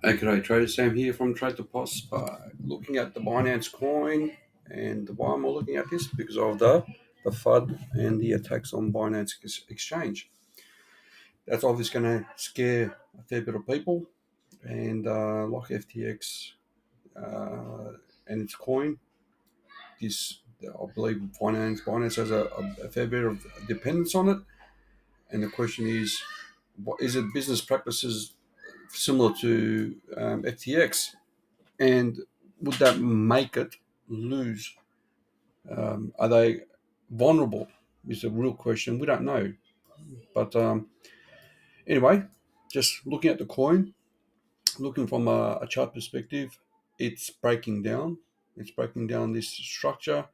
Okay, Trader Sam here from TradetoProspa. Looking at the Binance coin, and why am I looking at this? Because of the FUD and the attacks on Binance exchange. That's obviously going to scare a fair bit of people, and like FTX and its coin, this I believe Binance has a fair bit of dependence on it, and the question is, what is it? Business practices similar to FTX? And would that make it lose? Are they vulnerable? Is a real question. We don't know. But anyway, just looking at the coin, looking from a chart perspective, it's breaking down. It's breaking down this structure.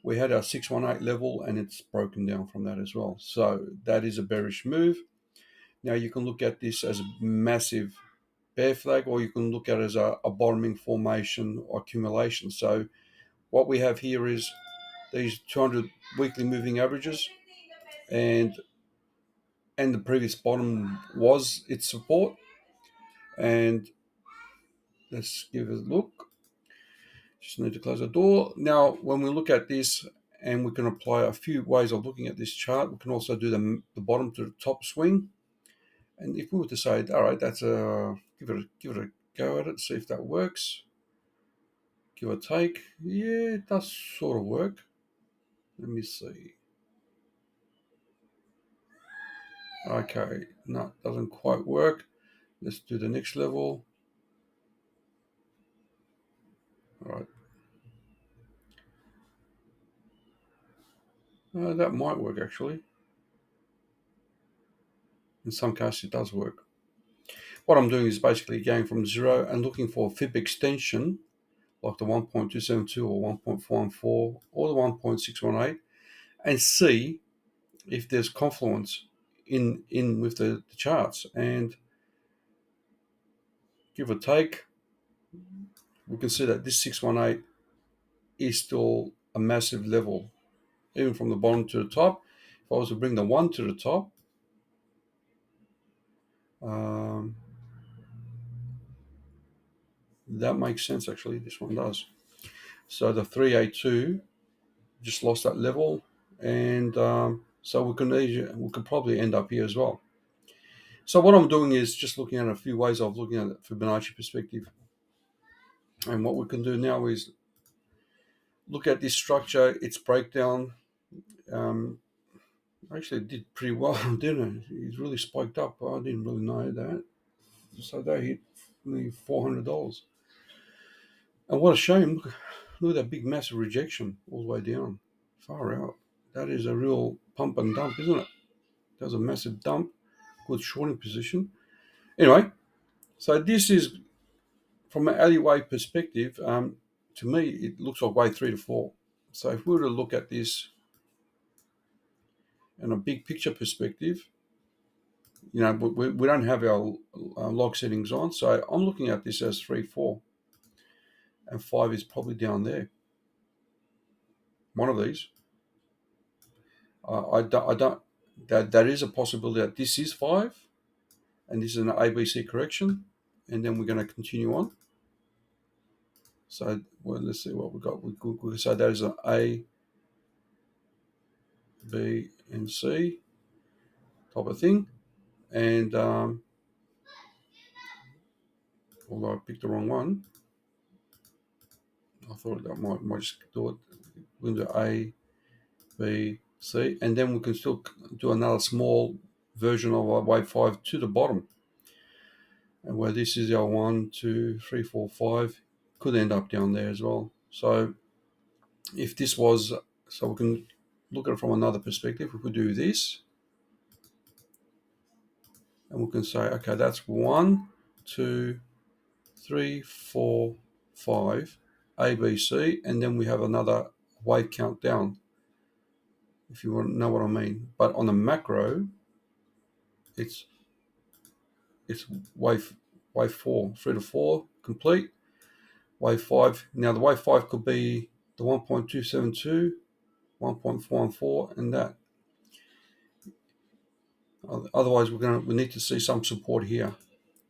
We had our 618 level and it's broken down from that as well. So that is a bearish move. Now you can look at this as a massive bear flag, or you can look at it as a bottoming formation or accumulation. So what we have here is these 200 weekly moving averages, and the previous bottom was its support. And let's give it a look. Just need to close the door. Now, when we look at this, and we can apply a few ways of looking at this chart, we can also do the bottom to the top swing. And if we were to say, all right, that's give it a go at it, see if that works. Give or take, yeah, it does sort of work. Let me see. Okay, no, it doesn't quite work. Let's do the next level. All right. That might work actually. In some cases, it does work. What I'm doing is basically going from zero and looking for a fib extension, like the 1.272 or 1.414 or the 1.618, and see if there's confluence in with the charts. And give or take, we can see that this 618 is still a massive level, even from the bottom to the top. If I was to bring the one to the top, um, that makes sense actually. This one does. So the 382 just lost that level, and so we could probably end up here as well. So what I'm doing is just looking at a few ways of looking at it Fibonacci perspective, and what we can do now is look at this structure, its breakdown. Um, Actually, it did pretty well, didn't it? It's really spiked up. I didn't really know that. So they hit nearly $400. And what a shame. Look at that big, massive rejection all the way down. Far out. That is a real pump and dump, isn't it? That was a massive dump. Good shorting position. Anyway, so this is from an alleyway perspective. To me, it looks like wave 3 to 4. So if we were to look at this in a big picture perspective, we don't have our log settings on. So I'm looking at this as 3, 4, and 5 is probably down there. One of these. I don't. That is a possibility that this is 5, and this is an ABC correction, and then we're going to continue on. So let's see what we got. We could say that is an A, B, and C type of thing. And although I picked the wrong one, I thought that might just do it. We'll do A, B, C, and then we can still do another small version of our wave 5 to the bottom. And where this is our 1, 2, 3, 4, 5, could end up down there as well. So if this was, so we can look at it from another perspective. We could do this, and we can say, okay, that's 1, 2, 3, 4, 5, A, B, C, and then we have another wave count down, if you want to know what I mean. But on the macro, it's wave 4, 3 to 4 complete. Wave 5. Now the wave 5 could be the 1.272, 1.414, and that. Otherwise, we need to see some support here.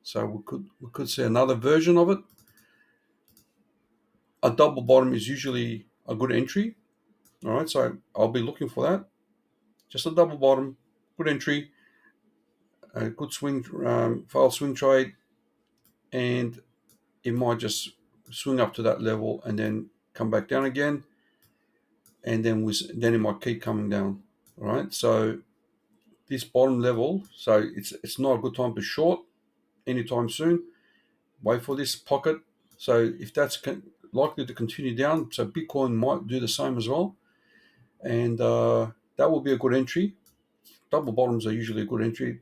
So we could see another version of it. A double bottom is usually a good entry. All right, so I'll be looking for that. Just a double bottom, good entry, a good swing, fail swing trade, and it might just swing up to that level and then come back down again, and then it might keep coming down. All right, so this bottom level, so it's not a good time to short anytime soon. Wait for this pocket. So if that's likely to continue down, so Bitcoin might do the same as well, and that will be a good entry. Double bottoms are usually a good entry.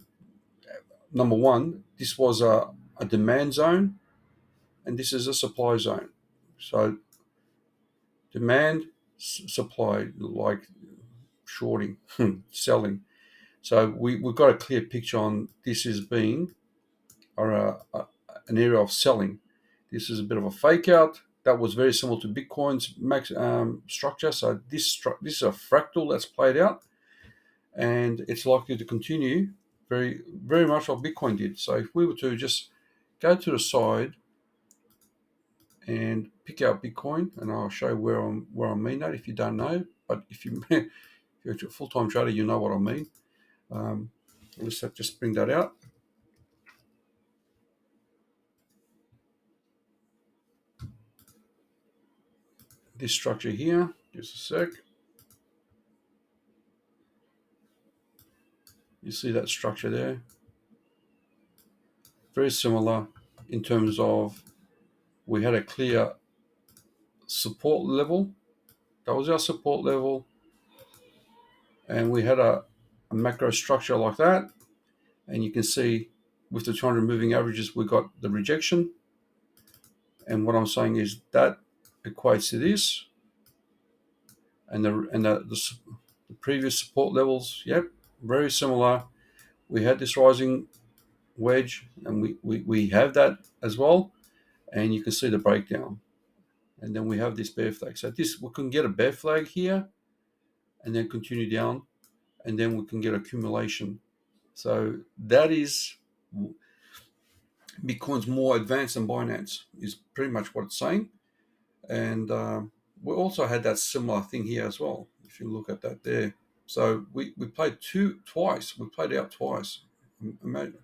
Number one, this was a demand zone, and this is a supply zone. So demand, supply, like shorting, selling. So we've got a clear picture on this as being an area of selling. This is a bit of a fake out. That was very similar to Bitcoin's max structure. So this is a fractal that's played out, and it's likely to continue very very much like Bitcoin did. So if we were to just go to the side and pick out Bitcoin, and I'll show where I mean that if you don't know, but if you're a full-time trader, you know what I mean. Let's just bring that out. This structure here, just a sec. You see that structure there? Very similar in terms of we had a clear support level. That was our support level. And we had a macro structure like that. And you can see with the 200 moving averages, we got the rejection. And what I'm saying is that equates to this. And the previous support levels, yep, very similar. We had this rising wedge, and we have that as well. And you can see the breakdown. And then we have this bear flag. So we can get a bear flag here and then continue down, and then we can get accumulation. So that is Bitcoin's more advanced than Binance, is pretty much what it's saying. And we also had that similar thing here as well, if you look at that there. So we played twice. We played out twice. Imagine.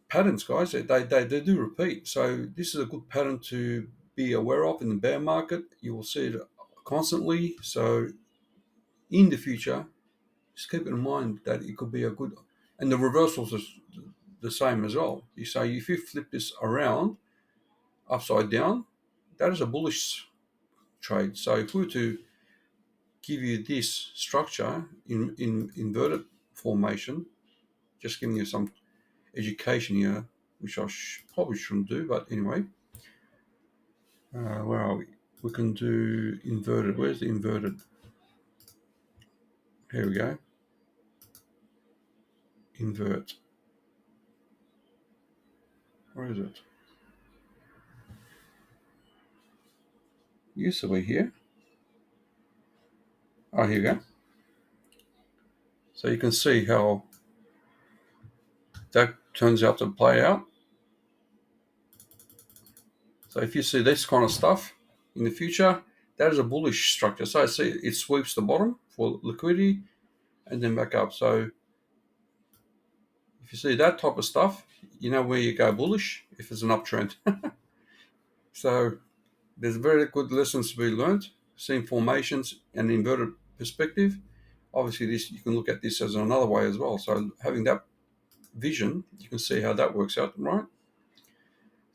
Patterns, guys, they do repeat. So this is a good pattern to be aware of in the bear market. You will see it constantly. So in the future, just keep in mind that it could be a good, and the reversals is the same as well. You say if you flip this around, upside down, that is a bullish trade. So if we were to give you this structure in inverted formation, just giving you some education here, which I probably shouldn't do, but anyway, where are we? We can do inverted. Where's the inverted? Here we go. Invert. Where is it? Used to be here. Oh, here we go. So you can see how that turns out to play out. So if you see this kind of stuff in the future, that is a bullish structure. So I see it sweeps the bottom for liquidity and then back up. So if you see that type of stuff, you know where you go bullish if it's an uptrend. So there's very good lessons to be learned, seeing formations and inverted perspective. Obviously, this you can look at this as another way as well. So having that vision, you can see how that works out, right?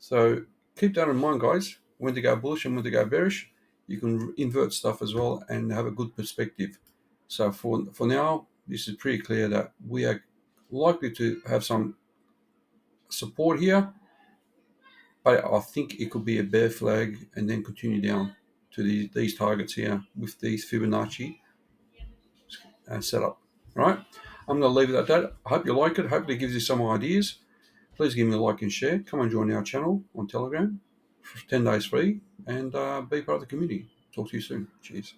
So keep that in mind, guys. When to go bullish and when to go bearish, you can invert stuff as well and have a good perspective. So for now, this is pretty clear that we are likely to have some support here, but I think it could be a bear flag and then continue down to these targets here with these Fibonacci setup. Right? I'm going to leave it at that. I hope you like it. Hopefully it gives you some ideas. Please give me a like and share. Come and join our channel on Telegram. 10 days free, and be part of the community. Talk to you soon. Cheers.